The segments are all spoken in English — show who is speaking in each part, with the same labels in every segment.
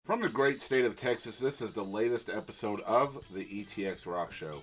Speaker 1: From the great state of Texas, this is the latest episode of the ETX ROCKS Show.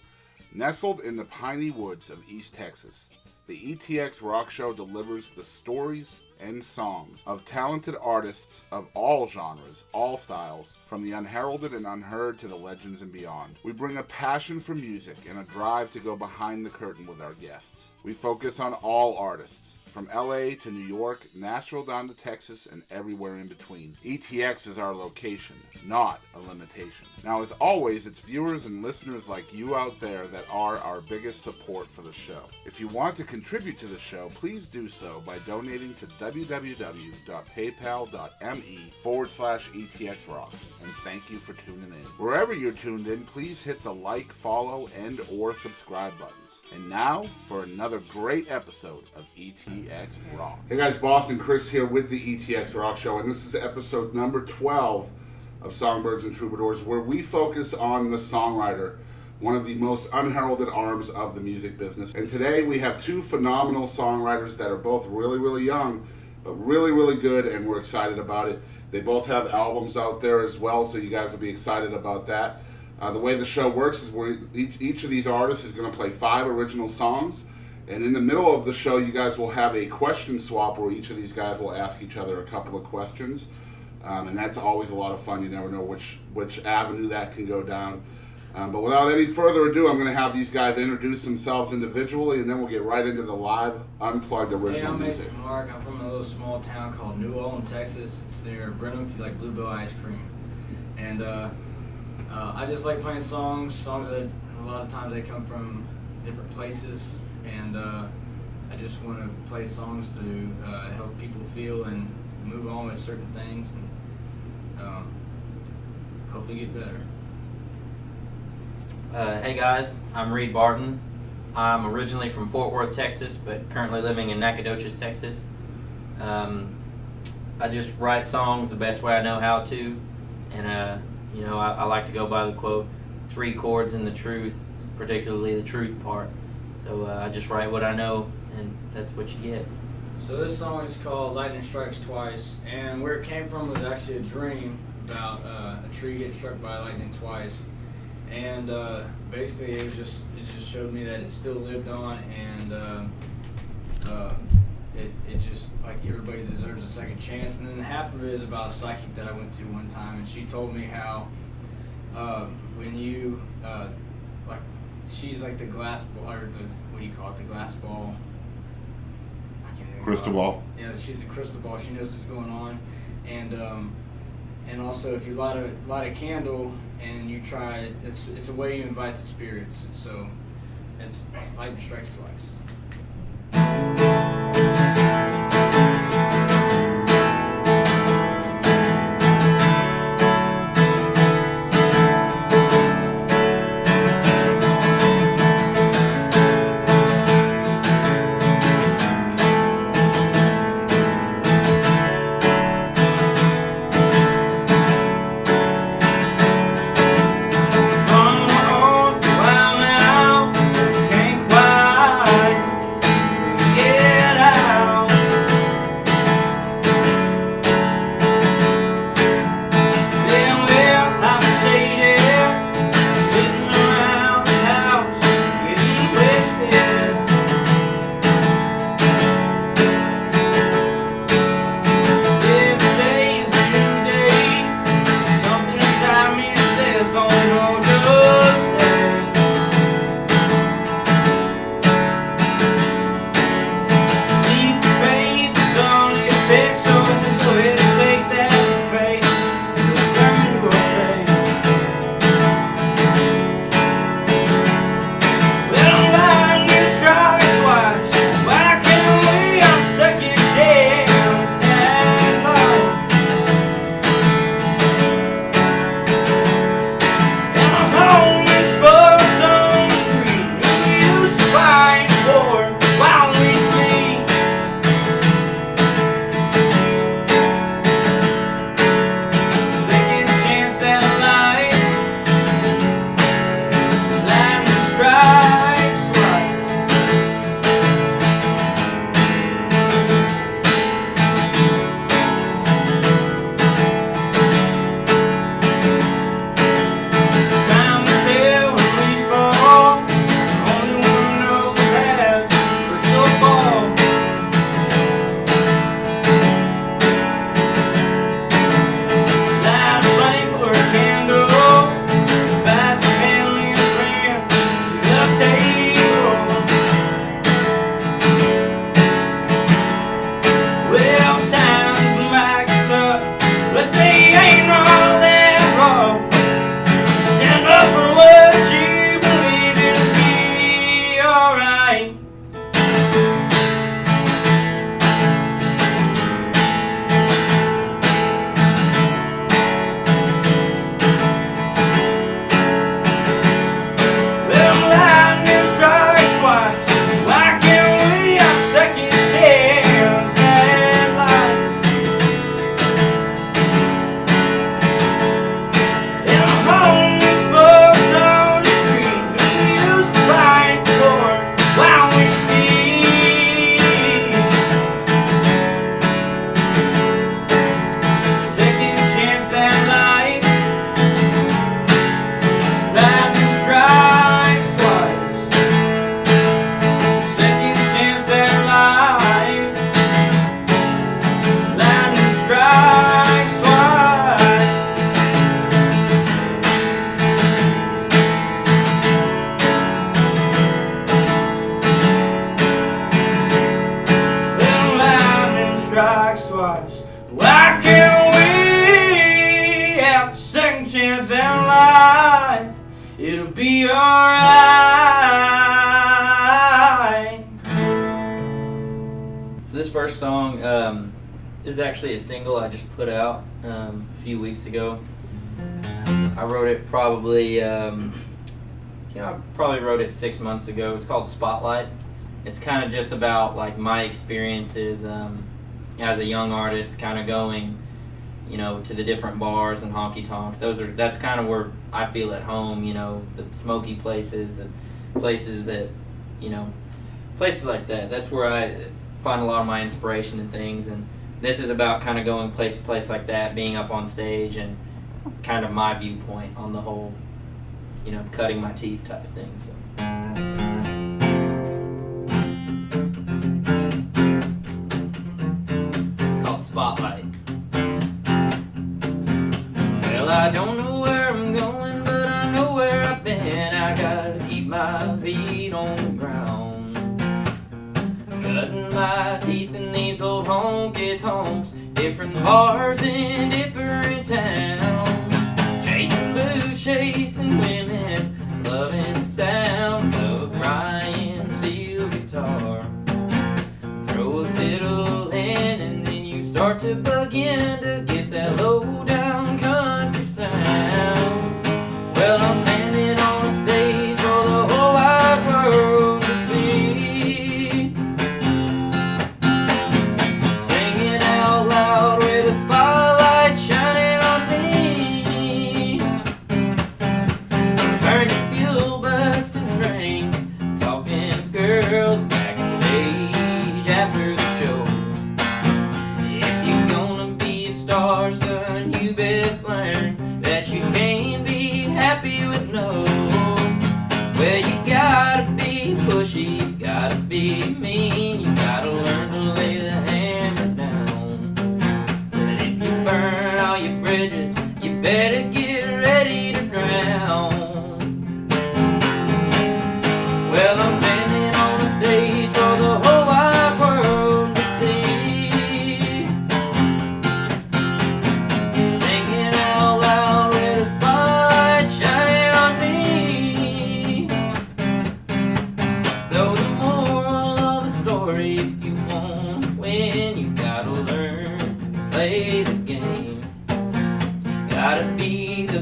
Speaker 1: Nestled in the piney woods of East Texas, the ETX ROCKS Show delivers the stories and songs of talented artists of all genres, all styles, from the unheralded and unheard to the legends and beyond. We bring a passion for music and a drive to go behind the curtain with our guests. We focus on all artists, from LA to New York, Nashville down to Texas, and everywhere in between. ETX is our location, not a limitation. Now, as always, it's viewers and listeners like you out there that are our biggest support for the show. If you want to contribute to the show, please do so by donating to www.paypal.me/ETXRocks. And thank you for tuning in. Wherever you're tuned in, please hit the like, follow, and or subscribe buttons. And now for another great episode of ETX ROCKS. Hey guys, Boston Chris here with the ETX ROCKS Show, and this is episode number 12 of Songbirds and Troubadours, where we focus on the songwriter, one of the most unheralded arms of the music business. And today we have two phenomenal songwriters that are both really, really young, but really, really good, and we're excited about it. They both have albums out there as well, so you guys will be excited about that. The way the show works is each of these artists is going to play 5 original songs, and in the middle of the show you guys will have a question swap where each of these guys will ask each other a couple of questions, and that's always a lot of fun. You never know which avenue that can go down. But without any further ado, I'm going to have these guys introduce themselves individually, and then we'll get right into the live, unplugged original music.
Speaker 2: Hey, I'm Marek. I'm from a little small town called New Ulm, Texas. It's near Brenham, if you like Bluebell ice cream. And I just like playing songs that a lot of times they come from different places, and I just want to play songs to help people feel and move on with certain things, and hopefully get better.
Speaker 3: Hey guys, I'm Reed Barton. I'm originally from Fort Worth, Texas, but currently living in Nacogdoches, Texas. I just write songs the best way I know how to, and I like to go by the quote, 3 chords and the truth, particularly the truth part. So I just write what I know, and that's what you get.
Speaker 2: So this song is called Lightning Strikes Twice, and where it came from was actually a dream about a tree getting struck by lightning twice. And basically it just showed me that it still lived on, and it just, like, everybody deserves a second chance. And then half of it is about a psychic that I went to one time, and she told me how when you like, she's like the glass ball, or what do you call it, the glass ball, I can't even
Speaker 1: Crystal ball.
Speaker 2: Yeah, she's the crystal ball. She knows what's going on, and also if you light a candle and you try, it's a way you invite the spirits. So it's lightning strikes twice.
Speaker 3: Can't quite song is actually a single I just put out a few weeks ago. I wrote it probably, I probably wrote it 6 months ago. It's called Spotlight. It's kind of just about like my experiences as a young artist, kind of going, to the different bars and honky tonks. That's kind of where I feel at home. The smoky places, the places that, places like that. That's where I find a lot of my inspiration and things. And this is about kind of going place to place like that, being up on stage, and kind of my viewpoint on the whole, cutting my teeth type of thing. So. Spotlight. Well, I don't know where I'm going, but I know where I've been. I gotta keep my feet on the ground. Cutting my teeth in these old honky tonks, different bars in different towns. Chasing booze, chasing women, loving the sounds of a crying steel guitar. Throw a fiddle in and start to begin to get that low down country sound. Well, I'm standing on a stage for the whole wide world to see, singing out loud with a spotlight shining on me. Burning fuel, busting strings, talking to girls backstage after the show. Son, you best learn that you can't be happy with no. Well, you gotta be pushy, you gotta be mean, you gotta learn to lay the hammer down. But if you burn all your bridges, you better get ready to drown. Well, I'm standing on the stage for the whole wide world to see.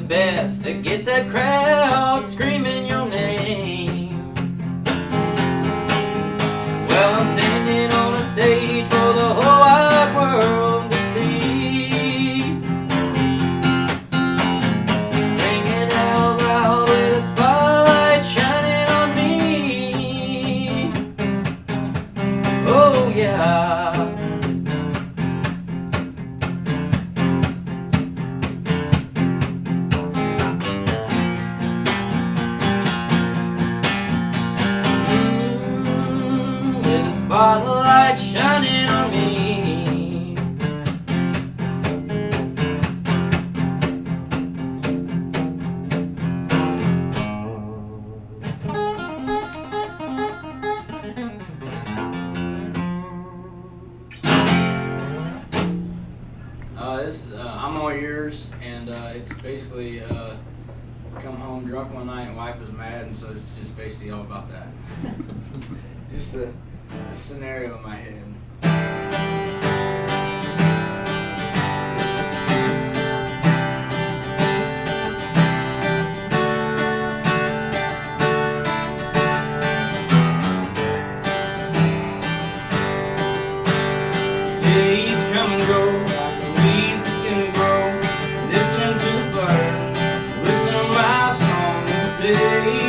Speaker 3: Best to get that crowd screaming your name. Well, I'm standing on a stage for the whole wide world to see, singing out loud with a spotlight shining on me. Oh yeah. Spotlight shining on me. I'm All Yours, and it's basically come home drunk one night and wife was mad, and so it's just basically all about that. Just a scenario in my head. Days come and go, leaves can grow. Listening to birds, listen to my song today.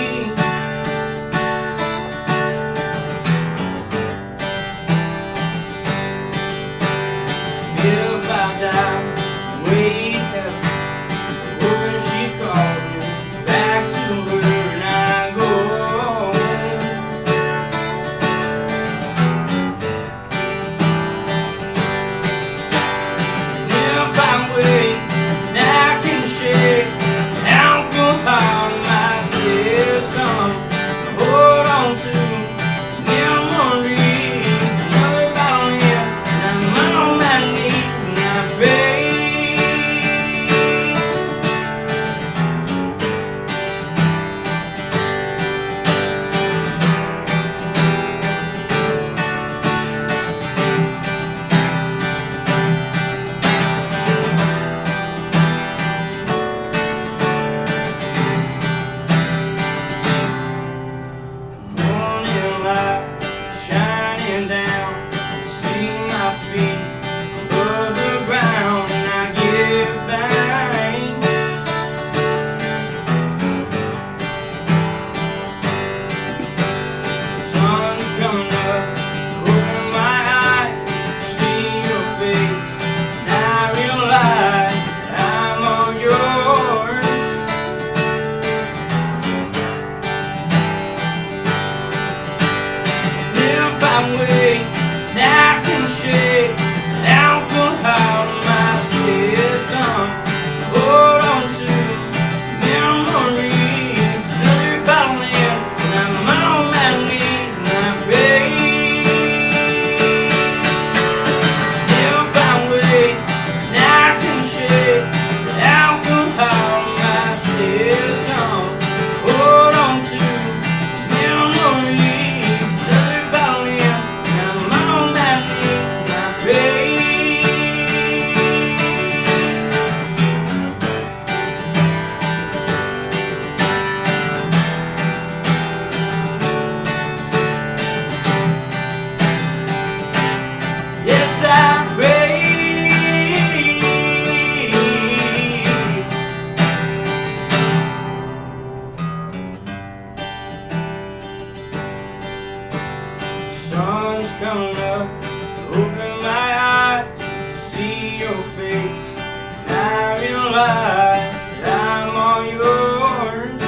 Speaker 2: advice, I'm all yours.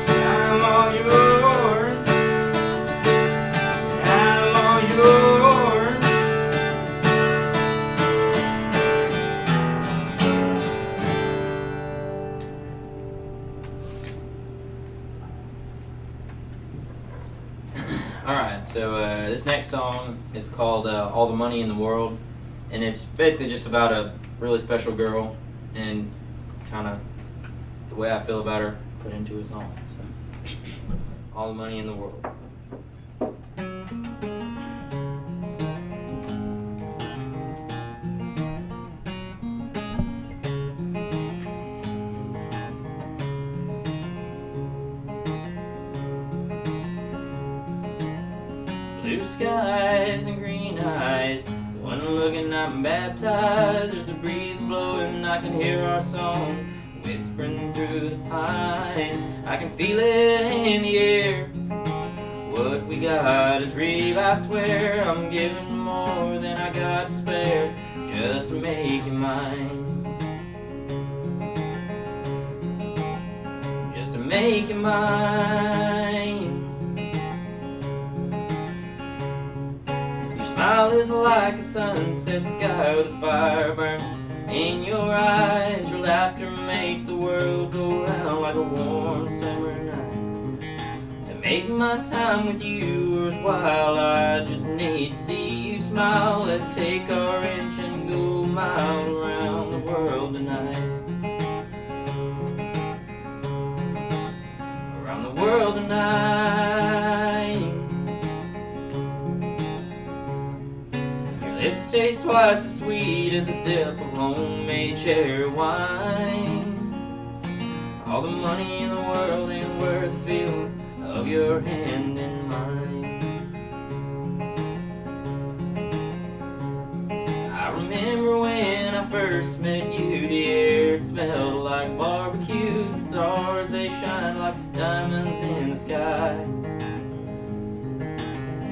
Speaker 2: I'm all yours. I'm all yours.
Speaker 3: Alright, so this next song is called All the Money in the World, and it's basically just about a really special girl and kind of the way I feel about her put into a song. So, All the Money in the World. Blue skies and green eyes, one looking I'm baptized. There's a breeze blowing, I can hear our song whispering through the pines. I can feel it in the air. What we got is real, I swear. I'm giving more than I got to spare just to make you mine. Just to make you mine. Smile is like a sunset sky with a fire burning in your eyes. Your laughter makes the world go round like a warm summer night. To make my time with you worthwhile, I just need to see you smile. Let's take our inch and go a mile around the world tonight. Around the world tonight. Lips taste twice as sweet as a sip of homemade cherry wine. All the money in the world ain't worth the feel of your hand in mine. I remember when I first met you, the air it smelled like barbecue. The stars they shine like diamonds in the sky.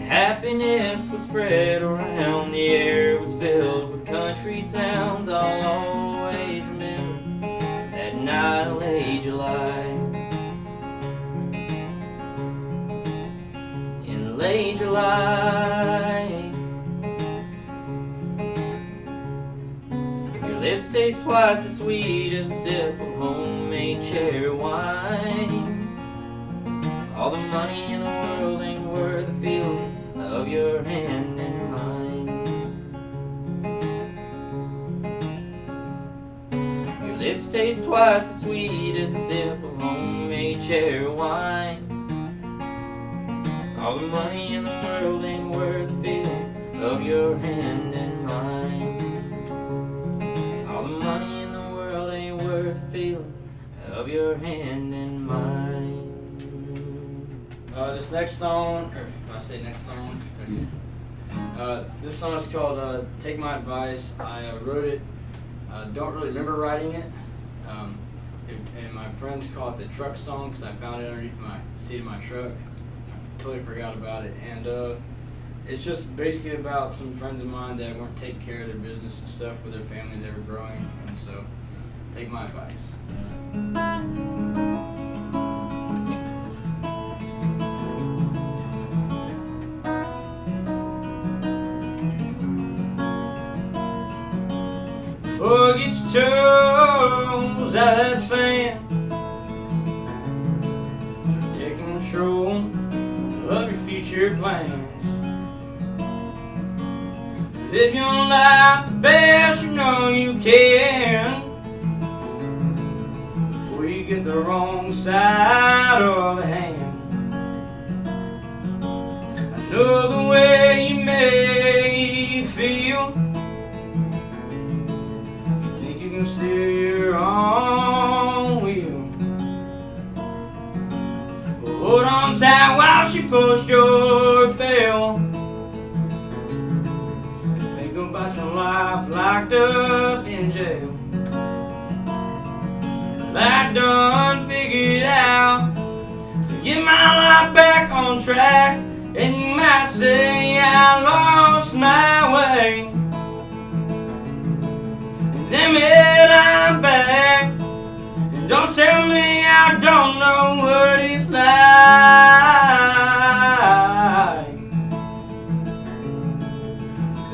Speaker 3: Happiness was spread around, the air was filled with country sounds. I'll always remember that night in late July. In late July. Your lips taste twice as sweet as a sip of homemade cherry wine. All the money in the world ain't worth the feeling of your hand in mine. Your lips taste twice as sweet as a sip of homemade cherry wine. All the money in the world ain't worth the feeling of your hand in mine. All the money in the world ain't worth the feeling of your hand in mine.
Speaker 2: This next song, or when I say next song, this song is called Take My Advice. I wrote it, don't really remember writing it, and my friends call it the truck song because I found it underneath my seat of my truck. Totally forgot about it, and it's just basically about some friends of mine that weren't taking care of their business and stuff with their families they were growing, and so take my advice. Oh, get your toes out of that sand. Start taking control of your future plans. Live your life the best you know you can before you get the wrong side of the hand. I know the way you make you feel. You can steer your own wheel. Hold on tight while she pulls your bell. Think about your life locked up in jail. Life done figured out to get my life back on track. And you might say I lost my way. Damn it, Don't tell me I don't know what it's like.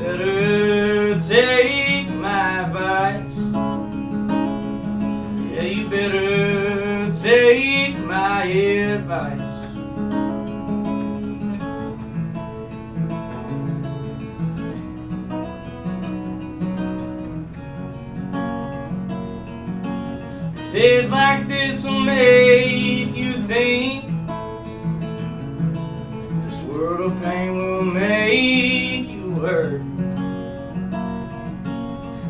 Speaker 2: Better take my advice. Yeah, you better take my advice. Days like this will make you think. This world of pain will make you hurt.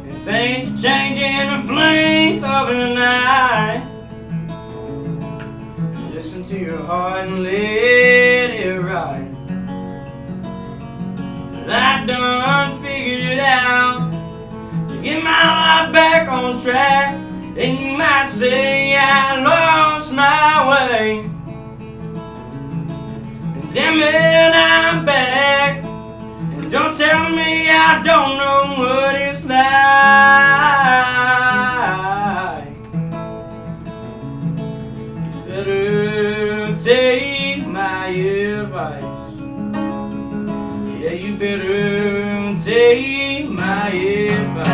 Speaker 2: And things will change in a blink of an eye. Listen to your heart and let it ride. I've done figured it out to get my life back on track. And you might say I lost my way. And damn it, I'm back. And don't tell me I don't know what it's like. You better take my advice. Yeah, you better take my advice.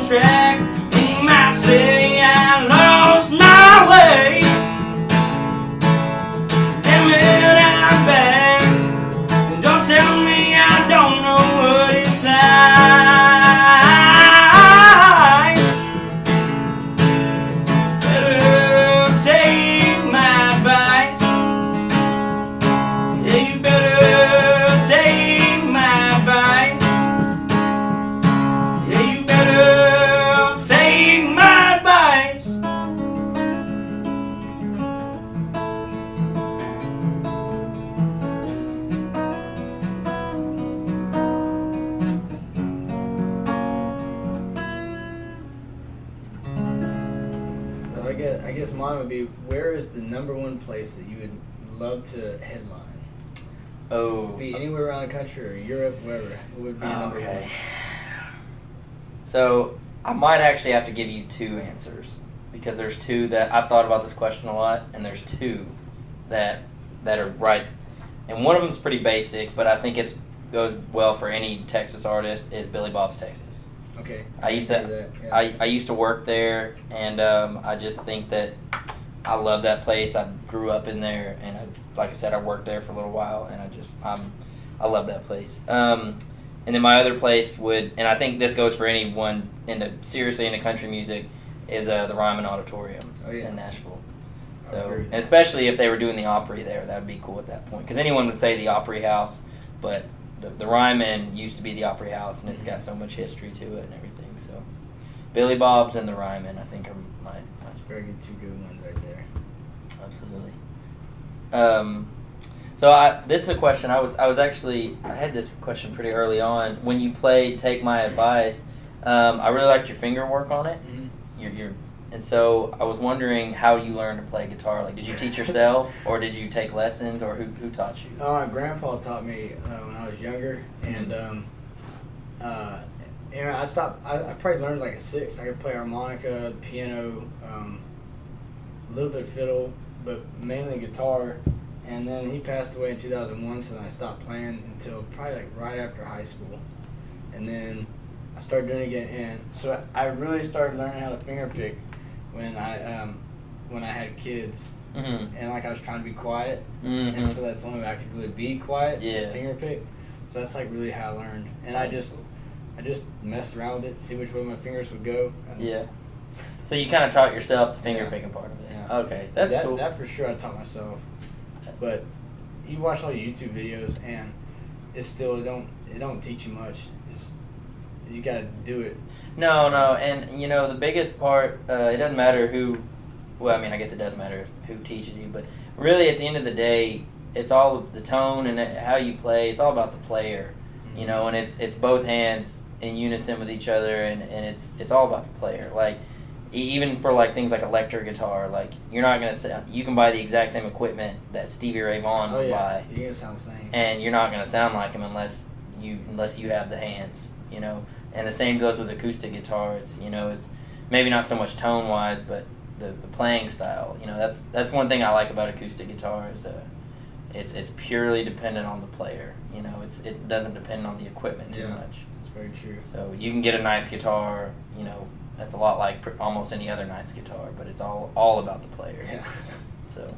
Speaker 2: Track. And you might say I lost my way. Damn it, I'm back. And don't tell me I don't know what it's like. Better take my advice. Yeah, you better take my advice. Yeah, you better take my advice. So I guess mine would be, where is the #1 place that you would love to headline?
Speaker 3: Oh.
Speaker 2: Be anywhere around the country or Europe, wherever. It would be number one.
Speaker 3: So I might actually have to give you two answers because there's two that I've thought about this question a lot, and there's two that are right. And one of them's pretty basic, but I think it goes well for any Texas artist. Is Billy Bob's Texas.
Speaker 2: Okay.
Speaker 3: I used to I used to work there, and I just think that I love that place. I grew up in there, and like I said, I worked there for a little while, and I love that place. And then my other place would, and I think this goes for anyone seriously into country music, is the Ryman Auditorium in Nashville. So, and especially if they were doing the Opry there, that would be cool at that point. Because anyone would say the Opry House, but the Ryman used to be the Opry House, and it's got so much history to it and everything. So, Billy Bob's and the Ryman, I think, are my.
Speaker 2: That's very good, two good ones right there.
Speaker 3: Absolutely. So this is a question I had this question pretty early on. When you played "Take My Advice," I really liked your finger work on it. Mm-hmm. And so I was wondering how you learned to play guitar. Like, did you teach yourself, or did you take lessons, or who taught you?
Speaker 2: My grandpa taught me when I was younger, and I probably learned like at 6. I could play harmonica, piano, a little bit of fiddle, but mainly guitar. And then he passed away in 2001, so then I stopped playing until probably like right after high school. And then I started doing it again. And so I really started learning how to finger pick when I had kids. Mm-hmm. And like I was trying to be quiet. Mm-hmm. And so that's the only way I could really be quiet, was finger pick. So that's like really how I learned. And I just messed around with it, see which way my fingers would go.
Speaker 3: Yeah. So you kind of taught yourself the finger picking part of it.
Speaker 2: Yeah.
Speaker 3: Okay, that's cool.
Speaker 2: That for sure I taught myself. But you watch all YouTube videos, and it's still it don't teach you much. You gotta do it.
Speaker 3: No, and the biggest part, it doesn't matter who. Well, I mean, I guess it does matter who teaches you, but really, at the end of the day, it's all the tone and how you play. It's all about the player, you know, and it's both hands in unison with each other, and it's all about the player. Like, even for like things like electric guitar, like you're not gonna you can buy the exact same equipment that Stevie Ray Vaughan would buy.
Speaker 2: You can sound the same.
Speaker 3: And you're not gonna sound like him unless you have the hands, you know. And the same goes with acoustic guitar. It's, you know, it's maybe not so much tone wise, but the playing style. You know, that's one thing I like about acoustic guitar is it's purely dependent on the player. You know, it doesn't depend on the equipment too much.
Speaker 2: That's very true.
Speaker 3: So you can get a nice guitar, you know, that's a lot like almost any other nice guitar, but it's all about the player.
Speaker 2: Yeah.
Speaker 3: So.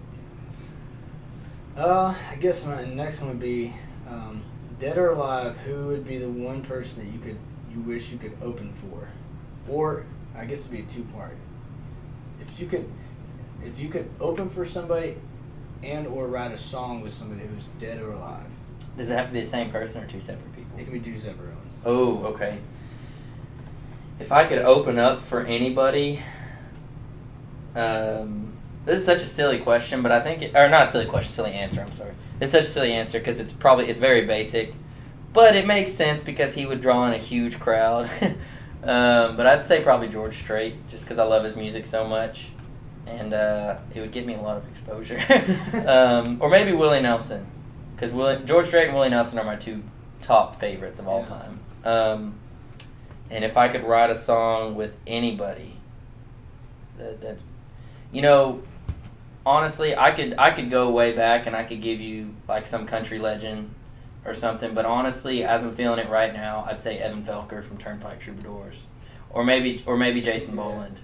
Speaker 2: I guess my next one would be, dead or alive, who would be the one person that you wish you could open for? Or I guess it'd be a two-part. If you could open for somebody and or write a song with somebody who's dead or alive.
Speaker 3: Does it have to be the same person or two separate people?
Speaker 2: It can be two separate ones.
Speaker 3: Oh, okay. If I could open up for anybody, this is such a silly question, but I think or not a silly question, silly answer. I'm sorry. It's such a silly answer because it's very basic, but it makes sense because he would draw in a huge crowd. But I'd say probably George Strait, just because I love his music so much, and it would give me a lot of exposure. Or maybe Willie Nelson, because George Strait and Willie Nelson are my two top favorites of all time. And if I could write a song with anybody, that's, you know, honestly, I could go way back and I could give you like some country legend or something. But honestly, as I'm feeling it right now, I'd say Evan Felker from Turnpike Troubadours, or maybe Jason Boland.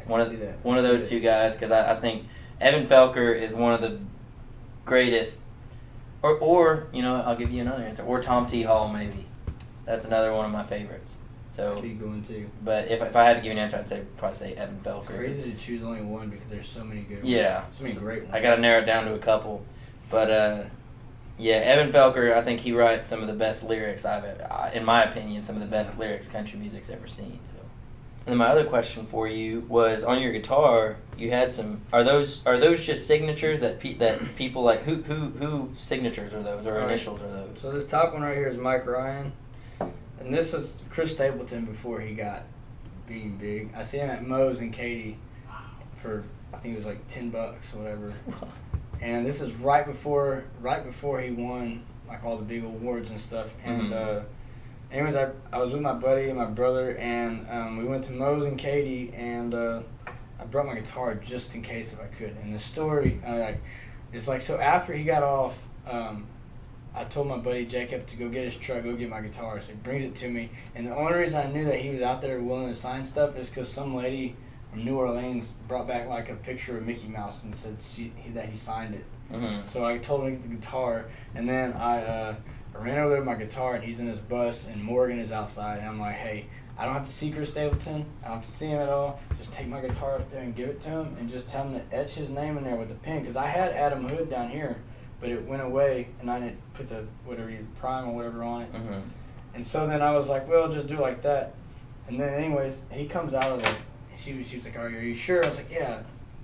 Speaker 3: One of those two guys, because I think Evan Felker is one of the greatest. Or you know, I'll give you another answer. Or Tom T. Hall, maybe. That's another one of my favorites. So,
Speaker 2: be going too.
Speaker 3: But if I had to give you an answer, I'd probably say Evan Felker.
Speaker 2: It's crazy to choose only one because there's so many good ones.
Speaker 3: Yeah.
Speaker 2: So many great ones.
Speaker 3: I got to narrow it down to a couple. But, yeah, Evan Felker, I think he writes some of the best lyrics in my opinion, some of the best lyrics country music's ever seen. So, and my other question for you was, on your guitar, you had some. Are those just signatures that people like? Who signatures are those, or initials are those?
Speaker 2: So this top one right here is Mike Ryan. And this was Chris Stapleton before he got being big. I see him at Moe's in Katy for, I think it was like $10 or whatever. And this is right before he won like all the big awards and stuff. And anyways, I was with my buddy and my brother, and we went to Moe's in Katy, and I brought my guitar just in case if I could. And the story, it's like, so after he got off, I told my buddy Jacob to go get his truck, go get my guitar. So he brings it to me. And the only reason I knew that he was out there willing to sign stuff is because some lady from New Orleans brought back like a picture of Mickey Mouse and said that he signed it. Mm-hmm. So I told him to get the guitar. And then I ran over there with my guitar, and he's in his bus, and Morgan is outside. And I'm like, hey, I don't have to see Chris Stapleton. I don't have to see him at all. Just take my guitar up there and give it to him, and just tell him to etch his name in there with a pen. Because I had Adam Hood down here, but it went away, and I didn't put the prime or whatever on it. Mm-hmm. And so then I was like, well, just do it like that. And then anyways, he comes out of it. She was like, are you sure? I was like, yeah.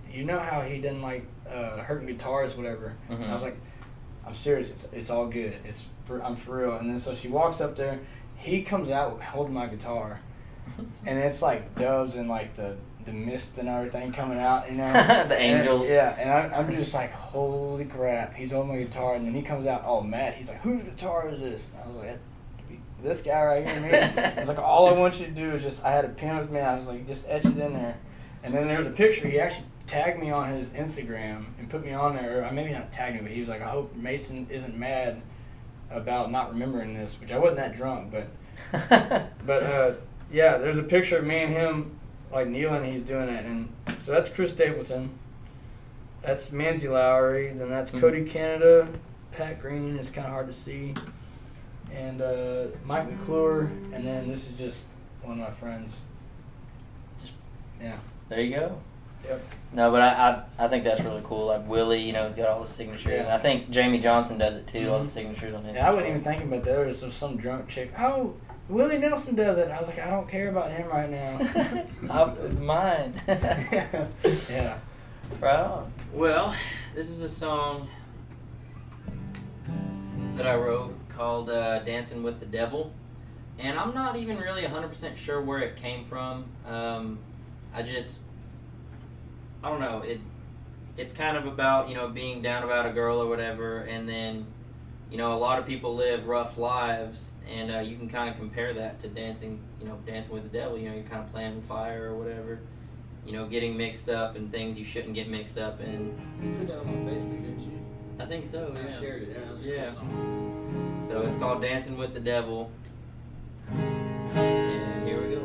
Speaker 2: You know how he didn't like hurting guitars, whatever. Mm-hmm. And I was like, I'm serious. It's all good. I'm for real. And then so she walks up there. He comes out holding my guitar, and it's like doves and like the mist and everything coming out, you know.
Speaker 3: The angels.
Speaker 2: And I'm just like, holy crap. He's holding my guitar, and then he comes out all mad. He's like, whose guitar is this? And I was like, this guy right here, man. I was like, all I want you to do is just, I had a pen with me. I was like, just etch it in there. And then there was a picture. He actually tagged me on his Instagram and put me on there. Or maybe not tagged me, but he was like, I hope Mason isn't mad about not remembering this, which I wasn't that drunk, but yeah, there's a picture of me and him like kneeling, he's doing it. And so that's Chris Stapleton, that's Manzi Lowry, then that's Cody Canada, Pat Green, it's kind of hard to see, and Mike McClure, and then this is just one of my friends. Yeah,
Speaker 3: there you go.
Speaker 2: Yep.
Speaker 3: No, but I think that's really cool. Like Willie, you know, he's got all the signatures. Yeah. And I think Jamie Johnson does it too, all the signatures on his.
Speaker 2: Yeah, I wasn't even thinking about that. There was some drunk chick. Oh, Willie Nelson does it. And I was like, I don't care about him right now.
Speaker 3: It's mine.
Speaker 2: Yeah.
Speaker 3: Right on. Well, this is a song that I wrote called Dancing with the Devil. And I'm not even really 100% sure where it came from. I don't know. It's kind of about, being down about a girl or whatever, and then, a lot of people live rough lives, and you can kind of compare that to dancing with the devil. You're kind of playing with fire or whatever, getting mixed up in things you shouldn't get mixed up in.
Speaker 2: You put that on Facebook, didn't you?
Speaker 3: I think so, yeah.
Speaker 2: I shared it. Yeah, that was a
Speaker 3: Yeah.
Speaker 2: cool song.
Speaker 3: So it's called Dancing with the Devil. And here we go.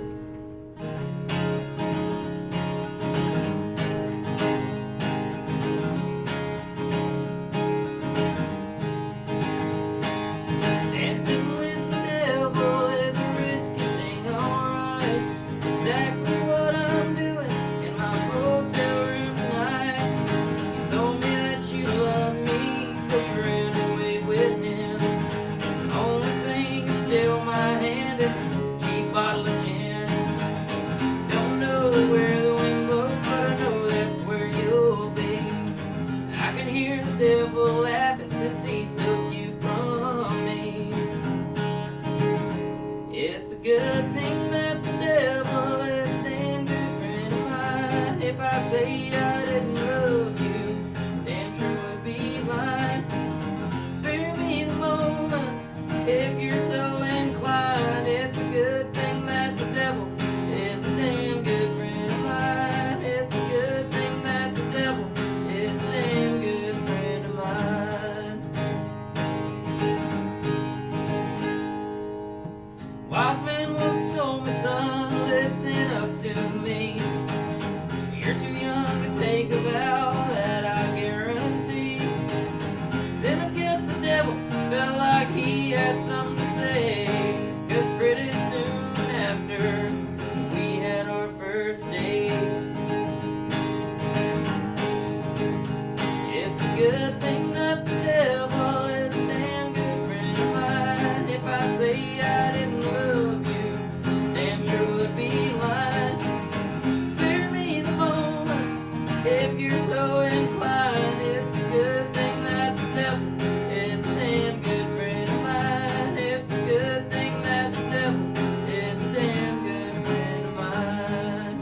Speaker 3: Dancing with the devil is a risky thing, alright. It's exactly what I'm doing in my hotel room tonight. You told me that you love me, but you ran away with him. The only thing that's still my hand is a cheap bottle of gin. Don't know where the wind blows, but I know that's where you'll be. I can hear the devil laughing since he took you from me. It's a good thing that the devil is a damn good friend of mine. If I say I didn't love you, damn sure would be lying. Spare me the moment if you're so inclined. It's a good thing that the devil is a damn good friend of mine. It's a good thing that the devil is a damn good friend of mine. Wise man once told me, son, listen up to me. You're too young to take a vow, that I guarantee. Then I guess the devil felt like he had something to say, 'cause pretty soon after we had our first date. It's a good thing that the devil is a damn good friend of mine. If I say I didn't love you, damn sure would be lying. Spare me the moment if you're so inclined. It's a good thing that the devil is a damn good friend of mine. It's a good thing that the devil is a damn good friend of mine.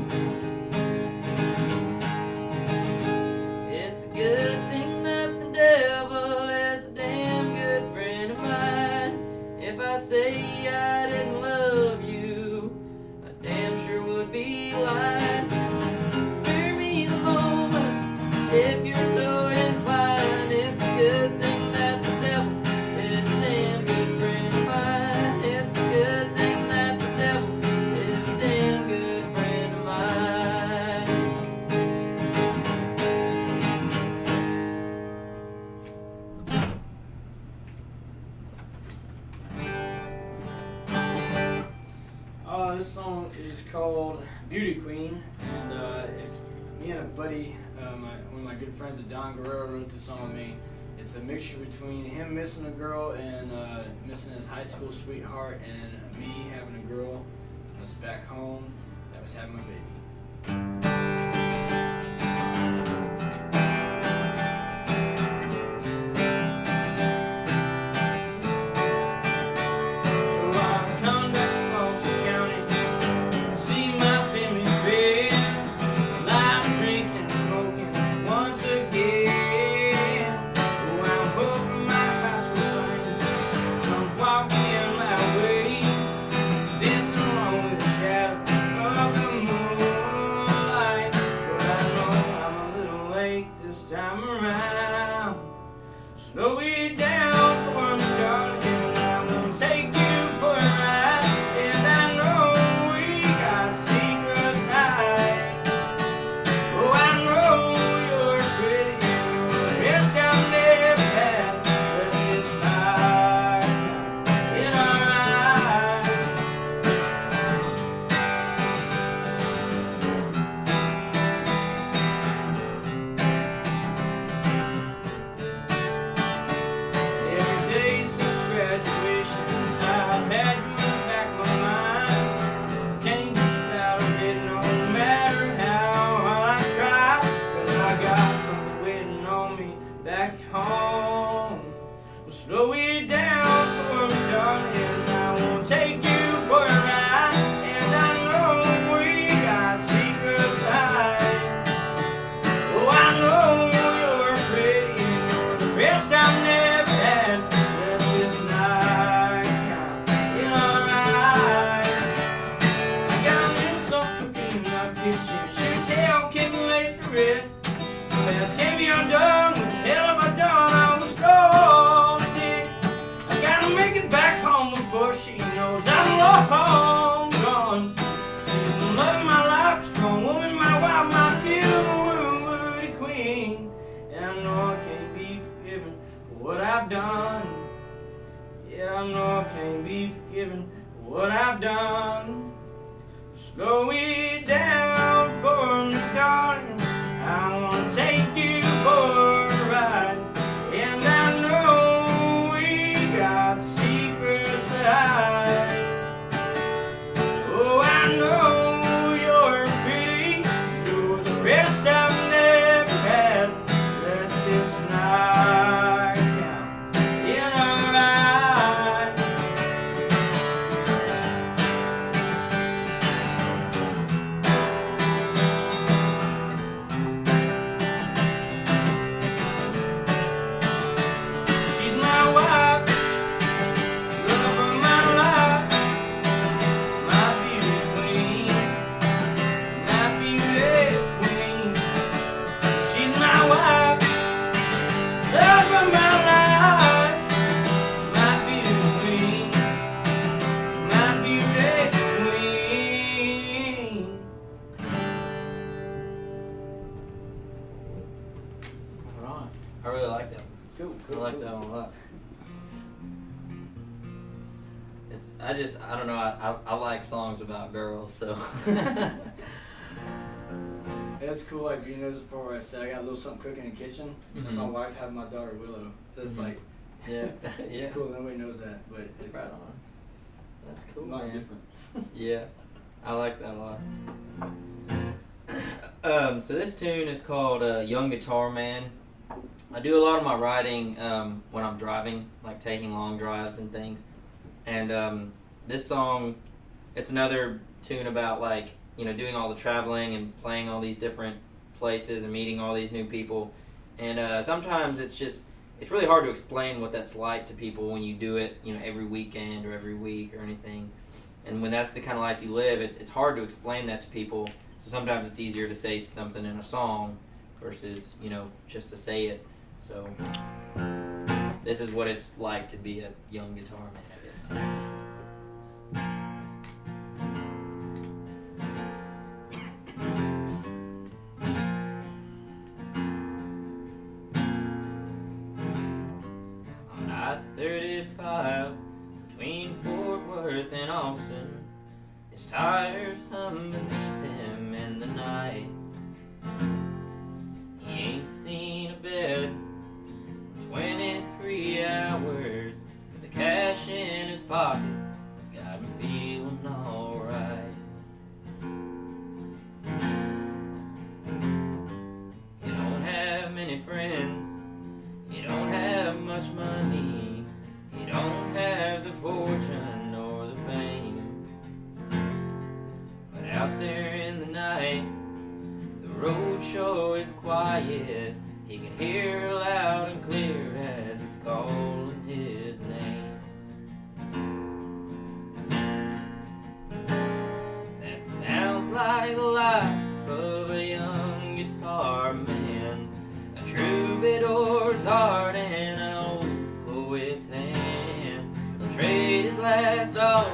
Speaker 3: It's a good thing that the devil is a damn good friend of mine. If I say I didn't love you, I damn sure would be lying. Spare me the moment if you're so inclined. It's a good thing that the devil is a damn good friend of mine. It's a good thing that the devil is a damn good friend of mine.
Speaker 2: This song is called Beauty Queen, and it's me and a buddy, one of my good friends, Don Guerrero, wrote this song with me. It's a mixture between him missing a girl and missing his high school sweetheart, and me having a girl that was back home that was having my baby.
Speaker 4: Every
Speaker 2: Baby, I'm done. What the hell have I done? I'm a strong stick. I gotta make it back home before she knows I'm long gone. She's the love of my life, strong woman, my wife, my beauty queen. And I know I can't be forgiven for what I've done. Yeah, I know I can't be forgiven for what I've done. Slow it down for me, darling. I wanna take you for a ride. And I know we got secrets to hide. Oh, I know you're pretty. You're the best I've never had. Let this night down in our eyes. She's my wife, love of my life, my beauty queen, my beauty queen. She's my wife, love of my life, my beauty queen, my beauty queen. Alright.
Speaker 3: I really like that one.
Speaker 2: Cool,
Speaker 3: I like that one a lot. I don't know, I like songs about girls, so.
Speaker 2: That's cool, like, you know, this part where I said I got a little something cooking in the kitchen.
Speaker 3: Mhm.
Speaker 2: My wife had my daughter Willow. So it's
Speaker 3: Mhm.
Speaker 2: like,
Speaker 3: Yeah, yeah.
Speaker 2: it's cool, nobody knows that, but it's
Speaker 3: Right on. That's
Speaker 2: it's
Speaker 3: cool,
Speaker 2: not
Speaker 3: man.
Speaker 2: different.
Speaker 3: Yeah, I like that a lot. So this tune is called Young Guitar Man. I do a lot of my writing when I'm driving, like taking long drives and things. And this song, it's another tune about like, you know, doing all the traveling and playing all these different places and meeting all these new people. And sometimes it's really hard to explain what that's like to people when you do it, you know, every weekend or every week or anything. And when that's the kind of life you live, it's hard to explain that to people. So sometimes it's easier to say something in a song versus, you know, just to say it. So this is what it's like to be a young guitar man, I guess. On I-35 between Fort Worth and Austin, his tires hum beneath him in the night. He ain't seen a bed in 23 hours, with the cash in his pocket, it's got him feeling alright. He don't have many friends, he don't have much money, he don't have the fortune or the fame. But out there in the night, the road show is quiet. He can hear loud and clear as it's calling his name. That sounds like the life of a young guitar man, a troubadour's heart and an old poet's hand. He'll trade his last dollar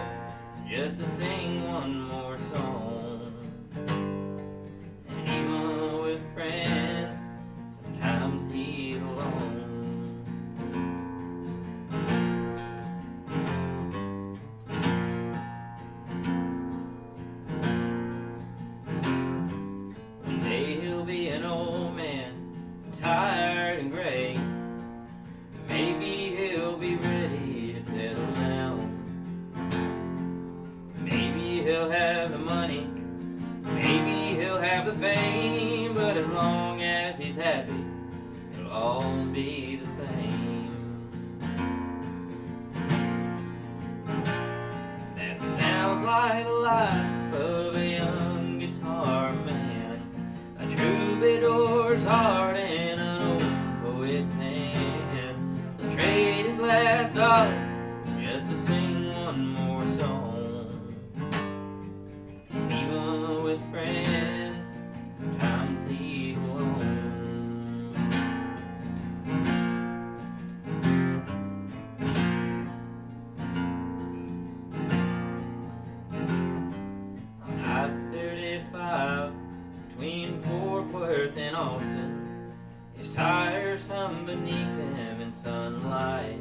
Speaker 3: just to sing one more song. And even with friends, sometimes he's alone. One day he'll be an old man, tired and gray. Maybe he'll be ready to settle down. Maybe he'll have the money, maybe he'll have the fame, but as long as he's happy, it'll all be the same. That sounds like the life of a young guitar man, a troubadour's heart and an old poet's hand. He'll trade his last dollar just to sing one more song. And even with friends, sometimes he's alone. stars hum beneath them in sunlight.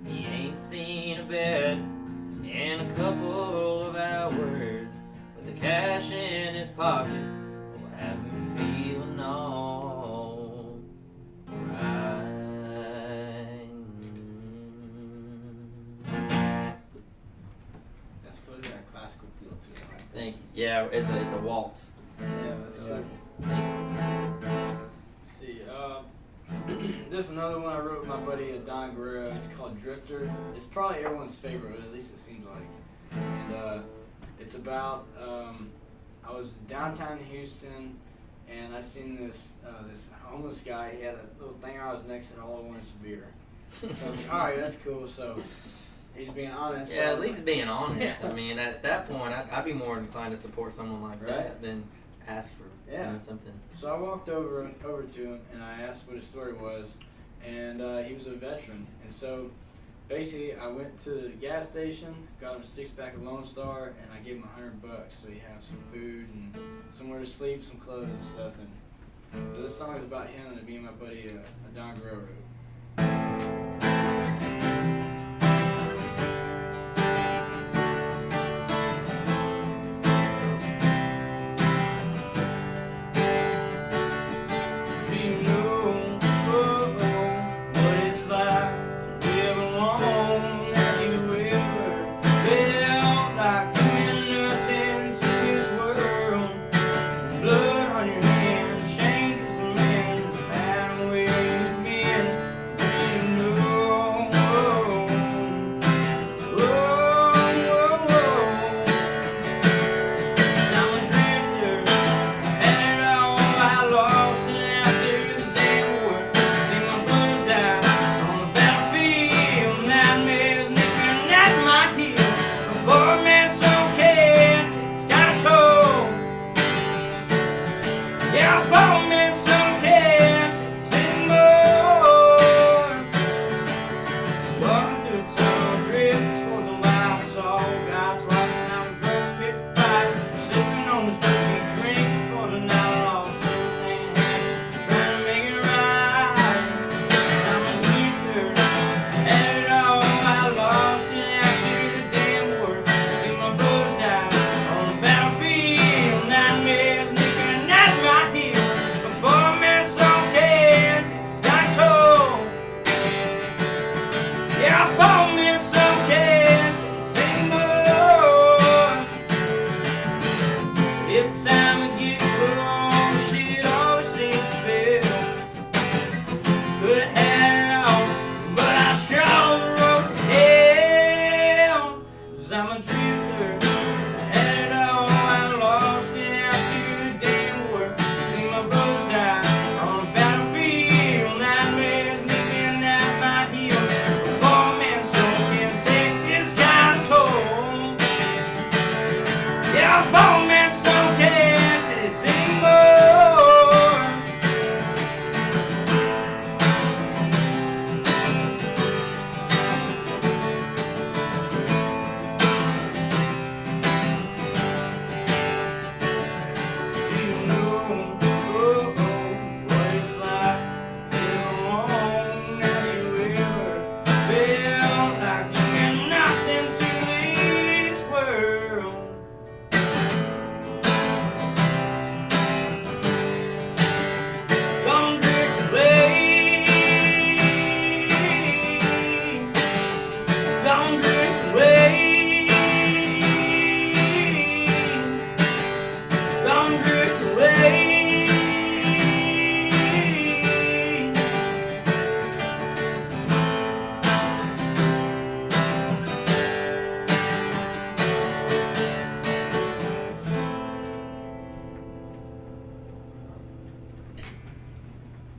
Speaker 3: He ain't seen a bed in a couple of hours, but the cash in his pocket will have him feeling all right.
Speaker 2: That's supposed to have a classical feel to it. Like that.
Speaker 3: Thank you. Yeah, it's a waltz.
Speaker 2: Yeah, that's good. Let's see. This is another one I wrote with my buddy Don Guerrero. It's called Drifter. It's probably everyone's favorite, at least it seems like. And it's about I was downtown Houston, and I seen this homeless guy. He had a little thing on his neck that said, "All I want is beer." So I was like, all right, that's cool. So he's being honest.
Speaker 3: Yeah,
Speaker 2: so
Speaker 3: at least being honest.
Speaker 2: Yeah.
Speaker 3: I mean, at that point, I'd be more inclined to support someone like
Speaker 2: Right.
Speaker 3: that than ask for something.
Speaker 2: So I walked over to him and I asked what his story was, and he was a veteran. And so basically, I went to the gas station, got him a 6-pack of Lone Star, and I gave him $100 so he have some food and somewhere to sleep, some clothes and stuff. And so this song is about him and me and my buddy Don Guerrero.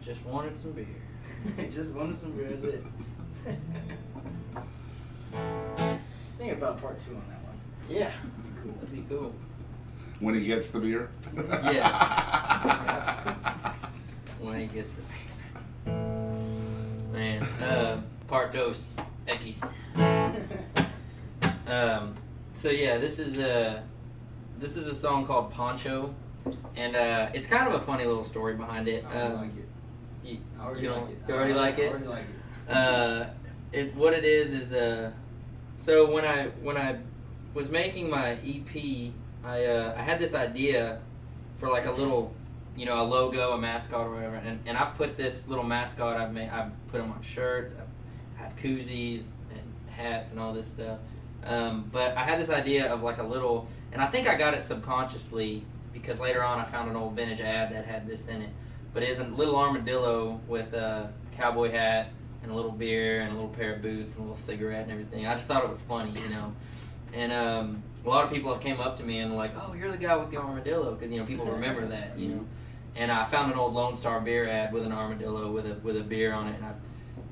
Speaker 3: Just wanted some beer.
Speaker 2: Just wanted some beer, that's it. Think about part 2 on that one.
Speaker 3: Yeah, that'd be cool.
Speaker 1: When he gets the beer?
Speaker 3: Yeah. When he gets the beer. Man, part dos, X. So yeah, this is a song called Pancho. And it's kind of a funny little story behind it.
Speaker 2: I like it.
Speaker 3: You
Speaker 2: You
Speaker 3: already like it?
Speaker 2: I already like it.
Speaker 3: What it is so when I was making my EP, I had this idea for like a little, a logo, a mascot, or whatever, and I put this little mascot I put them on shirts, I have koozies and hats and all this stuff. But I had this idea of like a little, and I think I got it subconsciously because later on I found an old vintage ad that had this in it. But it is a little armadillo with a cowboy hat and a little beer and a little pair of boots and a little cigarette and everything. I just thought it was funny, And a lot of people have came up to me and were like, "Oh, you're the guy with the armadillo," because people remember that, And I found an old Lone Star beer ad with an armadillo with a beer on it,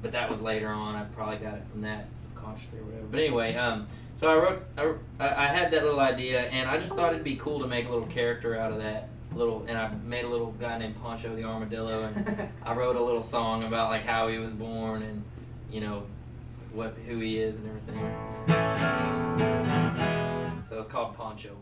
Speaker 3: but that was later on. I probably got it from that subconsciously or whatever. But anyway, so I had that little idea, and I just thought it'd be cool to make a little character out of that. And I made a little guy named Pancho the armadillo, and I wrote a little song about like how he was born and who he is and everything. So it's called Pancho.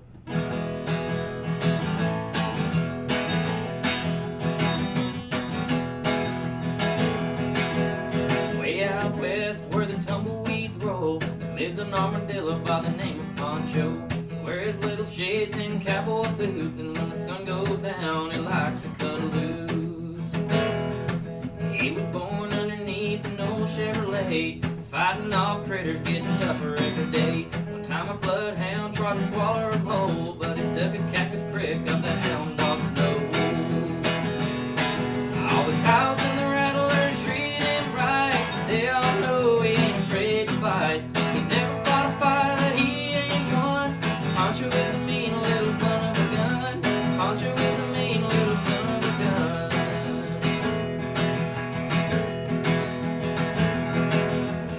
Speaker 3: Way out west where the tumbleweeds roll, lives an armadillo by the name of Pancho. Wears little shades and cowboy boots, and when the sun goes down, he likes to cut loose. He was born underneath an old Chevrolet, fighting off critters, getting tougher every day. One time a bloodhound tried to swallow a pole, but he stuck a cactus prick up that hound dog's nose. All the cows and the rattlers treat him right. They all know he ain't afraid to fight. He's never fought a fight that he ain't won. Pancho is a mean little son of a gun. Pancho is a mean little son of a gun.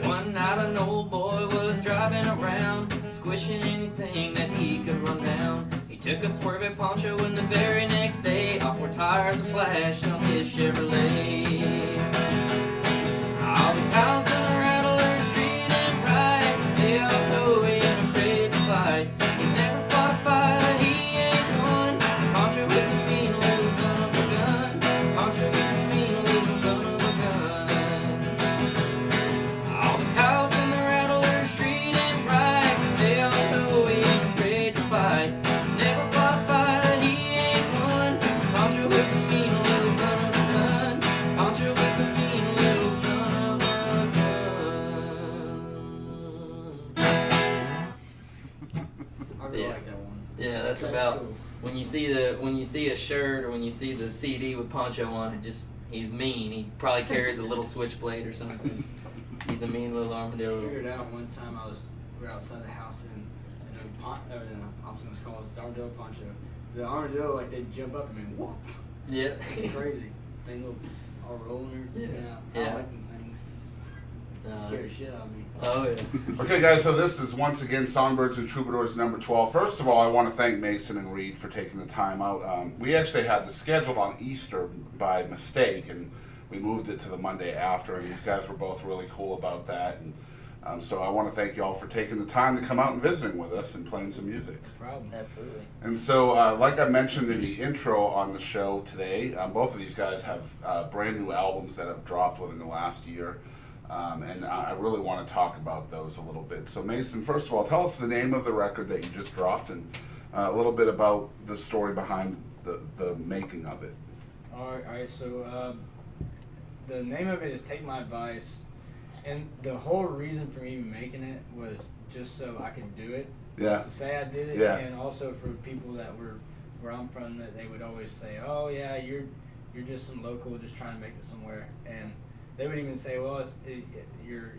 Speaker 3: One night an old boy was driving around, squishing anything that he could run down. He took a swerve at Pancho, and the very next day, off where tires were flashed on his Chevrolet. All the cows and the rattlers treat him right. They all know he ain't afraid to fight. He's never fought a fight that he ain't won. Pancho is a mean little son of a gun. Pancho is a mean little son of a gun. All the cows and the rattlers treat him right. They all know he ain't afraid to fight. He's never fought a fight that he ain't won. Pancho is a mean little son of a gun. Pancho is a mean little son of a
Speaker 2: I really
Speaker 3: Yeah.
Speaker 2: like that one.
Speaker 3: Yeah, that's about
Speaker 2: cool.
Speaker 3: when you see a shirt or when you see the CD with Pancho on it. Just he's mean. He probably carries a little switchblade or something. He's a mean little
Speaker 2: I
Speaker 3: armadillo.
Speaker 2: figured out one time we were outside the house and I was going to call it the armadillo Pancho. The armadillo, like, they'd jump up and whoop.
Speaker 3: Yeah.
Speaker 2: It's crazy. They look all rolling.
Speaker 3: Yeah.
Speaker 2: I
Speaker 3: Yeah.
Speaker 2: like them things.
Speaker 3: No,
Speaker 2: Scare the
Speaker 3: it's-
Speaker 2: shit out of me.
Speaker 3: Oh yeah.
Speaker 1: Okay, guys, so this is once again Songbirds and Troubadours number 12. First of all, I want to thank Mason and Reed for taking the time out. We actually had this scheduled on Easter by mistake, and we moved it to the Monday after, and these guys were both really cool about that. And so I want to thank y'all for taking the time to come out and visiting with us and playing some music.
Speaker 2: No problem.
Speaker 3: Absolutely.
Speaker 1: And so, like I mentioned in the intro on the show today, both of these guys have brand new albums that have dropped within the last year. And I really want to talk about those a little bit. So Mason, first of all, tell us the name of the record that you just dropped and a little bit about the story behind the making of it.
Speaker 2: All right. So the name of it is Take My Advice, and the whole reason for me making it was just so I could do it.
Speaker 1: Yeah.
Speaker 2: Just to say I did it,
Speaker 1: Yeah.
Speaker 2: and also for people that were where I'm from, that they would always say, "Oh yeah, you're just some local just trying to make it somewhere," and they would even say, "Well, your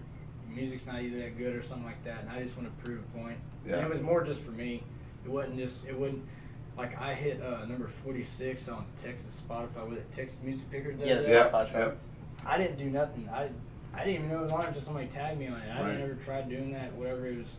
Speaker 2: music's not either that good or something like that," and I just want to prove a point.
Speaker 1: Yeah.
Speaker 2: And it was more just for me. It wouldn't like I hit number 46 on Texas Spotify with it. Texas Music Picker does
Speaker 3: Yes.
Speaker 2: that.
Speaker 1: Yeah. Yep.
Speaker 2: I didn't do nothing. I didn't even know it was on until somebody tagged me on it. I
Speaker 1: Right.
Speaker 2: never tried doing that. Whatever it was,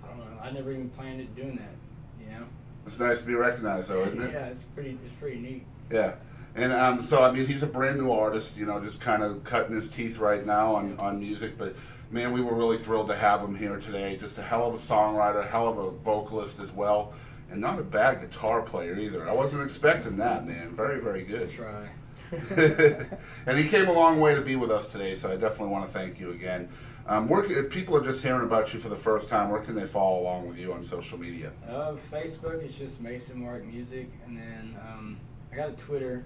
Speaker 2: I don't know. I never even planned it doing that. You know.
Speaker 1: It's nice to be recognized, though, isn't it?
Speaker 2: Yeah, it's pretty neat.
Speaker 1: Yeah. And so, I mean, he's a brand new artist, just kind of cutting his teeth right now on music. But, man, we were really thrilled to have him here today. Just a hell of a songwriter, hell of a vocalist as well. and not a bad guitar player either. I wasn't expecting that, man. Very, very good.
Speaker 2: Try.
Speaker 1: And he came a long way to be with us today, so I definitely want to thank you again. If people are just hearing about you for the first time, where can they follow along with you on social media?
Speaker 2: Facebook, it's just Mason Mark Music, and then I got a Twitter.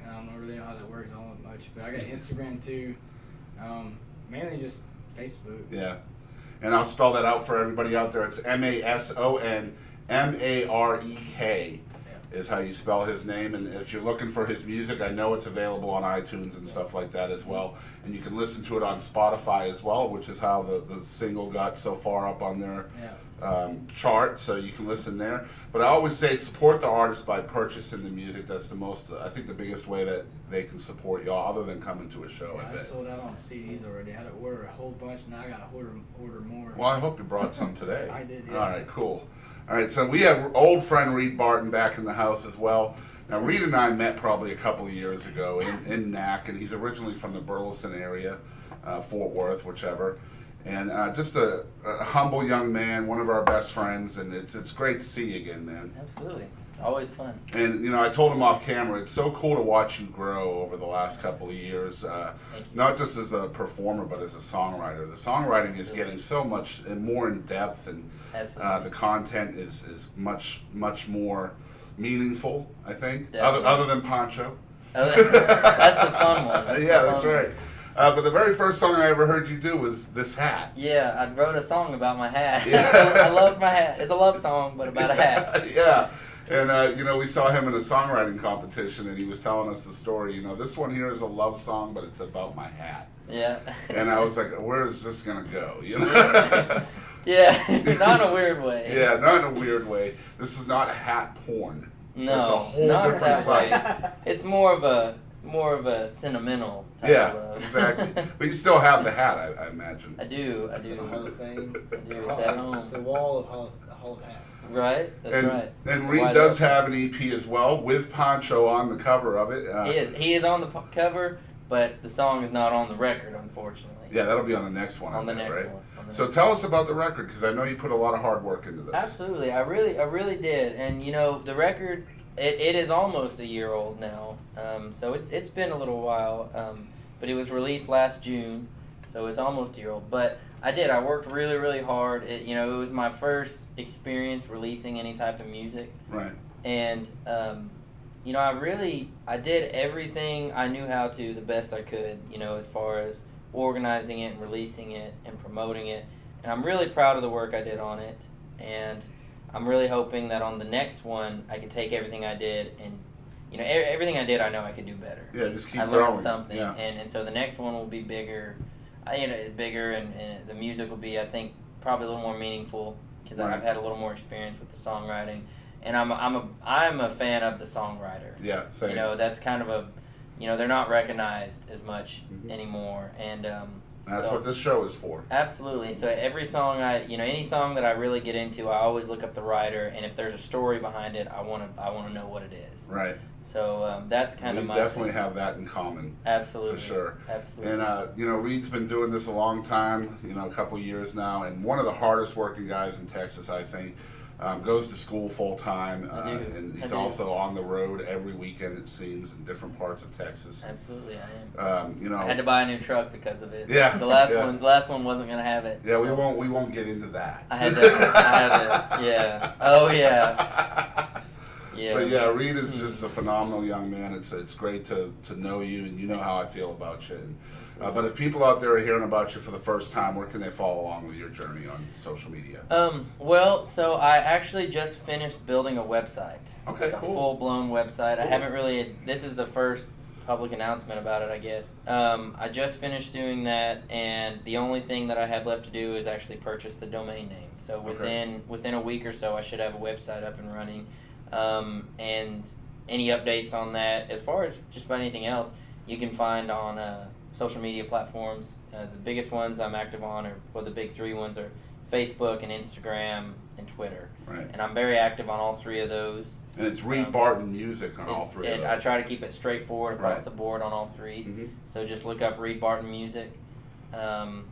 Speaker 2: I don't really know how that works all that much, but I got Instagram too. Mainly just Facebook.
Speaker 1: Yeah, and I'll spell that out for everybody out there. It's MASONMAREK. Is how you spell his name, and if you're looking for his music, I know it's available on iTunes and stuff like that as well, and you can listen to it on Spotify as well, which is how the single got so far up on their chart, so you can listen there. But I always say support the artist by purchasing the music. That's the most, I think, the biggest way that they can support y'all, other than coming to a show.
Speaker 2: Yeah, I sold out on CDs already. I had to order a whole bunch, now I got to order more.
Speaker 1: Well, I hope you brought some today.
Speaker 2: I did, yeah.
Speaker 1: All right, cool. All right, so we have old friend Reed Barton back in the house as well. Now, Reed and I met probably a couple of years ago in NAC, and he's originally from the Burleson area, Fort Worth, whichever. And just a humble young man, one of our best friends, and it's great to see you again, man.
Speaker 3: Absolutely. Always fun.
Speaker 1: And, you know, I told him off camera, it's so cool to watch you grow over the last couple of years, not just as a performer, but as a songwriter. The songwriting is getting so much and more in depth, and the content is much, much more meaningful, I think, other than Pancho.
Speaker 3: That's the fun one.
Speaker 1: Yeah, that's right. But the very first song I ever heard you do was this hat.
Speaker 3: Yeah, I wrote a song about my hat.
Speaker 1: Yeah.
Speaker 3: I love my hat. It's a love song, but about a hat.
Speaker 1: Yeah. And, you know, we saw him in a songwriting competition, and he was telling us the story. You know, this one here is a love song, but it's about my hat.
Speaker 3: Yeah.
Speaker 1: And I was like, where is this going to go? You know?
Speaker 3: Yeah, not in a weird way.
Speaker 1: Yeah, not in a weird way. This is not hat porn.
Speaker 3: No,
Speaker 1: it's a whole
Speaker 3: not
Speaker 1: different
Speaker 3: that way.
Speaker 1: site.
Speaker 3: It's more of a sentimental type of love.
Speaker 1: Exactly. But you still have the hat, I imagine.
Speaker 3: I do.
Speaker 2: It's in the Hall of Fame.
Speaker 3: I do. It's at home.
Speaker 2: It's the wall of the Hall of Hats.
Speaker 3: Right? That's right.
Speaker 1: And Reed does have an EP as well, with Pancho on the cover of it.
Speaker 3: He is on the cover, but the song is not on the record, unfortunately.
Speaker 1: Yeah, that'll be on the next one.
Speaker 3: On the next
Speaker 1: right?
Speaker 3: one.
Speaker 1: So tell us about the record, because I know you put a lot of hard work into this.
Speaker 3: Absolutely, I really did, and you know the record. It is almost a year old now, so it's been a little while, but it was released last June, so it's almost a year old. But I worked really hard. It was my first experience releasing any type of music.
Speaker 1: Right.
Speaker 3: And I did everything I knew how to the best I could, as far as organizing it and releasing it and promoting it. And I'm really proud of the work I did on it, and I'm really hoping that on the next one I can take everything I did and everything I did I know I could do better.
Speaker 1: Yeah, just keep growing.
Speaker 3: I learned something,
Speaker 1: yeah.
Speaker 3: and so the next one will be bigger. Bigger, and the music will be, I think, probably a little more meaningful, because
Speaker 1: right.
Speaker 3: I've had a little more experience with the songwriting, and I'm a fan of the songwriter.
Speaker 1: Yeah, same.
Speaker 3: That's kind of they're not recognized as much anymore, and
Speaker 1: that's what this show is for.
Speaker 3: Absolutely. So every song any song that I really get into, I always look up the writer, and if there's a story behind it, I want to know what it is.
Speaker 1: Right.
Speaker 3: So that's kind of my.
Speaker 1: We definitely have that in common.
Speaker 3: Absolutely.
Speaker 1: For sure.
Speaker 3: Absolutely.
Speaker 1: And Reed's been doing this a long time, a couple of years now, and one of the hardest working guys in Texas, I think. Goes to school full time, and he's also on the road every weekend, it seems, in different parts of Texas.
Speaker 3: Absolutely, I am.
Speaker 1: I
Speaker 3: had to buy a new truck because of it.
Speaker 1: Yeah.
Speaker 3: The last one wasn't gonna have it.
Speaker 1: Yeah,
Speaker 3: so
Speaker 1: we won't get into that.
Speaker 3: I had to. Yeah. Oh yeah. Yeah.
Speaker 1: But yeah, Reed is just a phenomenal young man. It's great to know you, and you know how I feel about you. And, but if people out there are hearing about you for the first time, where can they follow along with your journey on social media?
Speaker 3: Well, so I actually just finished building a website.
Speaker 1: Okay,
Speaker 3: cool.
Speaker 1: A
Speaker 3: full-blown website.
Speaker 1: Cool.
Speaker 3: I haven't really. This is the first public announcement about it, I guess. I just finished doing that, and the only thing that I have left to do is actually purchase the domain name. So within a week or so, I should have a website up and running. And any updates on that, as far as just about anything else, you can find on social media platforms. The biggest ones I'm active on the big three ones are Facebook and Instagram and Twitter.
Speaker 1: Right.
Speaker 3: And I'm very active on all three of those.
Speaker 1: And it's Reed Barton Music on all three of those.
Speaker 3: I try to keep it straightforward across the board on all three.
Speaker 1: Mm-hmm.
Speaker 3: So just look up Reed Barton Music. I'm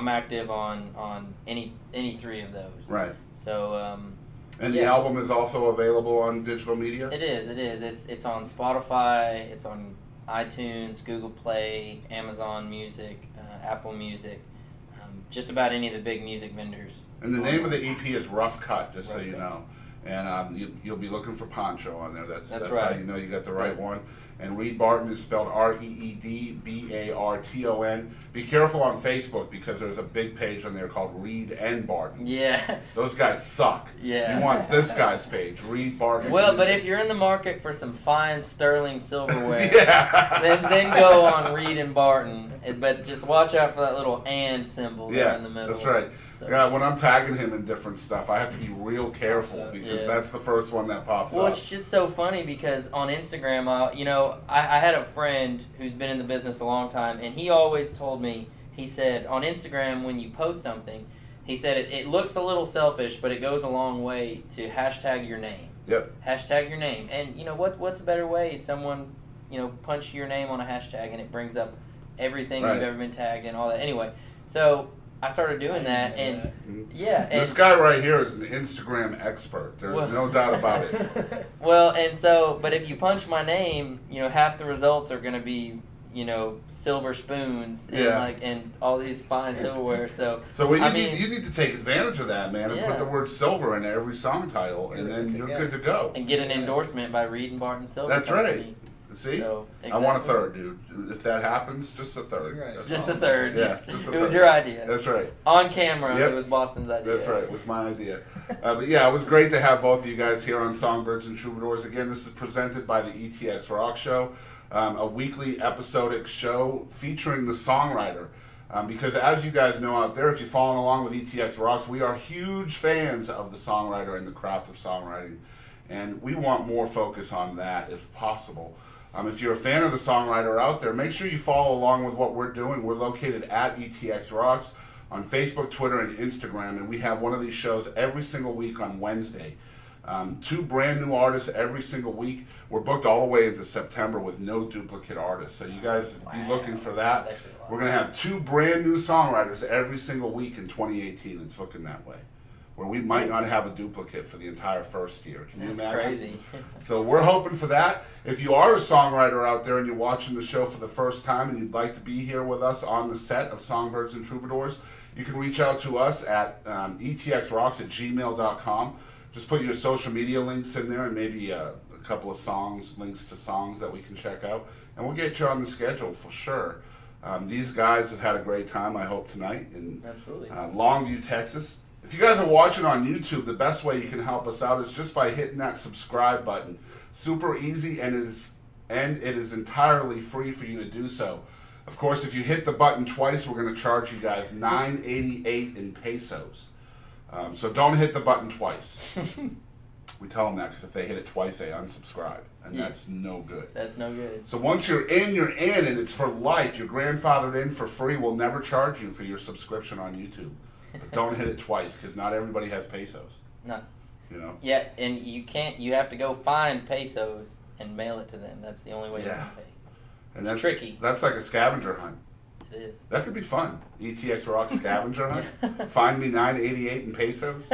Speaker 3: active on any three of those.
Speaker 1: Right.
Speaker 3: So
Speaker 1: And the album is also available on digital media?
Speaker 3: It is. It's on Spotify, it's on iTunes, Google Play, Amazon Music, Apple Music, just about any of the big music vendors.
Speaker 1: And the name of the EP is Rough Cut, just so you know. And you'll be looking for Pancho on there. That's
Speaker 3: right.
Speaker 1: how you know you got the right one. And Reed Barton is spelled ReedBarton. Be careful on Facebook because there's a big page on there called Reed and Barton.
Speaker 3: Yeah.
Speaker 1: Those guys suck.
Speaker 3: Yeah.
Speaker 1: You want this guy's page, Reed Barton.
Speaker 3: Well, but if you're in the market for some fine sterling silverware,
Speaker 1: yeah.
Speaker 3: then go on Reed and Barton. But just watch out for that little "and" symbol there in the middle.
Speaker 1: That's right.
Speaker 3: So.
Speaker 1: Yeah, when I'm tagging him in different stuff, I have to be real careful because that's the first one that pops up.
Speaker 3: Well, it's just so funny because on Instagram, I had a friend who's been in the business a long time, and he always told me, he said, on Instagram, when you post something, he said it looks a little selfish, but it goes a long way to hashtag your name.
Speaker 1: Yep.
Speaker 3: Hashtag your name. And, what's a better way? Someone, punch your name on a hashtag, and it brings up everything you've ever been tagged and all that. Anyway, so I started doing that, and
Speaker 1: this guy right here is an Instagram expert. There's no doubt about it.
Speaker 3: Well, and so, but if you punch my name, half the results are going to be, silver spoons and and all these fine silverware. So
Speaker 1: you need to take advantage of that, man, and put the word silver in every song title, and then you're good to go.
Speaker 3: And get an endorsement by Reed and Barton Silver.
Speaker 1: That's
Speaker 3: Company.
Speaker 1: Right. See?
Speaker 3: So, exactly.
Speaker 1: I want a third, dude. If that happens, just a third.
Speaker 2: Right.
Speaker 3: Just a third.
Speaker 1: Yeah, just a third.
Speaker 3: It was your idea.
Speaker 1: That's right.
Speaker 3: On camera, it was Boston's idea.
Speaker 1: That's right. It was my idea. But yeah, it was great to have both of you guys here on Songbirds and Troubadours. Again, this is presented by the ETX ROCKS Show, a weekly episodic show featuring the songwriter. Because as you guys know out there, if you're following along with ETX ROCKS, we are huge fans of the songwriter and the craft of songwriting. And we want more focus on that if possible. If you're a fan of the songwriter out there, make sure you follow along with what we're doing. We're located at ETX ROCKS on Facebook, Twitter, and Instagram, and we have one of these shows every single week on Wednesday. 2 brand new artists every single week. We're booked all the way into September with no duplicate artists, so you guys be looking for that. We're going to have 2 brand new songwriters every single week in 2018. It's looking that way, where we might not have a duplicate for the entire first year. Can you imagine?
Speaker 3: That's crazy.
Speaker 1: So we're hoping for that. If you are a songwriter out there and you're watching the show for the first time and you'd like to be here with us on the set of Songbirds and Troubadours, you can reach out to us at etxrocks@gmail.com. Just put your social media links in there and maybe a couple of songs, links to songs that we can check out, and we'll get you on the schedule for sure. These guys have had a great time, I hope, tonight in Longview, Texas. If you guys are watching on YouTube, the best way you can help us out is just by hitting that subscribe button. Super easy, and it is entirely free for you to do so. Of course, if you hit the button twice, we're going to charge you guys $9.88 in pesos. So don't hit the button twice. We tell them that because if they hit it twice, they unsubscribe, and that's no good.
Speaker 3: That's no good.
Speaker 1: So once you're in, and it's for life. You're grandfathered in for free. We'll never charge you for your subscription on YouTube. But don't hit it twice because not everybody has pesos.
Speaker 3: No.
Speaker 1: Yeah,
Speaker 3: and you have to go find pesos and mail it to them. That's the only way you can pay.
Speaker 1: And
Speaker 3: that's tricky.
Speaker 1: That's like a scavenger hunt.
Speaker 3: It is.
Speaker 1: That could be fun. ETX ROCKS scavenger hunt. Find me $9.88 in pesos.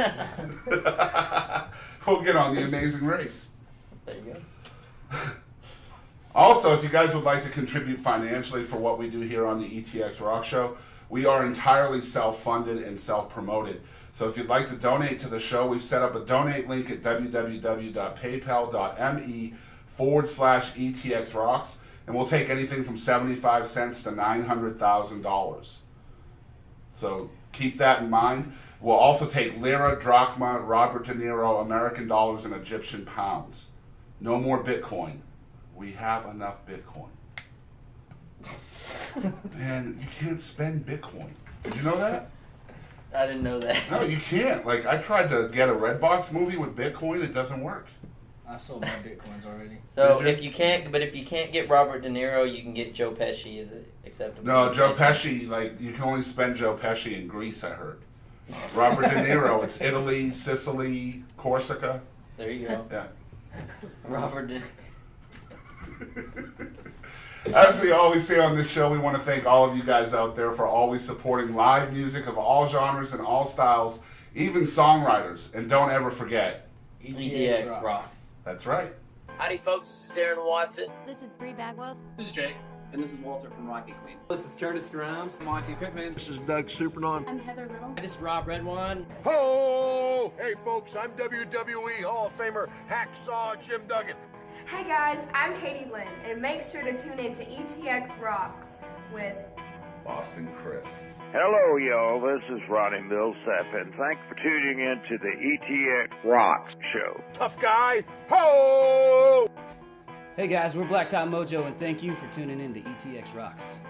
Speaker 1: We'll get on the Amazing Race.
Speaker 3: There you go.
Speaker 1: Also, if you guys would like to contribute financially for what we do here on the ETX ROCKS Show, we are entirely self-funded and self-promoted. So if you'd like to donate to the show, we've set up a donate link at www.paypal.me/ETXROCKS, and we'll take anything from 75 cents to $900,000. So keep that in mind. We'll also take lira, drachma, Robert De Niro, American dollars, and Egyptian pounds. No more Bitcoin. We have enough Bitcoin. Man, you can't spend Bitcoin. Did you know that?
Speaker 3: I didn't know that.
Speaker 1: No, you can't. Like, I tried to get a Redbox movie with Bitcoin. It doesn't work.
Speaker 2: I sold my Bitcoins already.
Speaker 3: So if you can't get Robert De Niro, you can get Joe Pesci. Is it acceptable?
Speaker 1: No, Joe Pesci, like, you can only spend Joe Pesci in Greece, I heard. Robert De Niro, it's Italy, Sicily, Corsica.
Speaker 3: There you go.
Speaker 1: Yeah.
Speaker 3: Robert De
Speaker 1: As we always say on this show, we want to thank all of you guys out there for always supporting live music of all genres and all styles, even songwriters. And don't ever forget,
Speaker 3: ETX Rocks.
Speaker 1: That's right.
Speaker 4: Howdy, folks. This is Aaron Watson.
Speaker 5: This is Bree Bagwell.
Speaker 6: This is Jake. And this is Walter from Rocky Queen.
Speaker 7: This is Curtis Grimes.
Speaker 6: Monty Pittman.
Speaker 8: This is Doug Supernon.
Speaker 5: I'm Heather Little.
Speaker 9: This is Rob Redwine.
Speaker 8: Ho! Hey folks, I'm WWE Hall of Famer Hacksaw Jim Duggan.
Speaker 10: Hey guys, I'm Katie Lynn, and make sure to tune in to ETX Rocks with
Speaker 1: Boston Chris.
Speaker 11: Hello, y'all. This is Ronnie Millsap, and thanks for tuning in to the ETX ROCKS Show.
Speaker 8: Tough guy. Ho!
Speaker 9: Hey guys, we're Blacktop Mojo, and thank you for tuning in to ETX Rocks.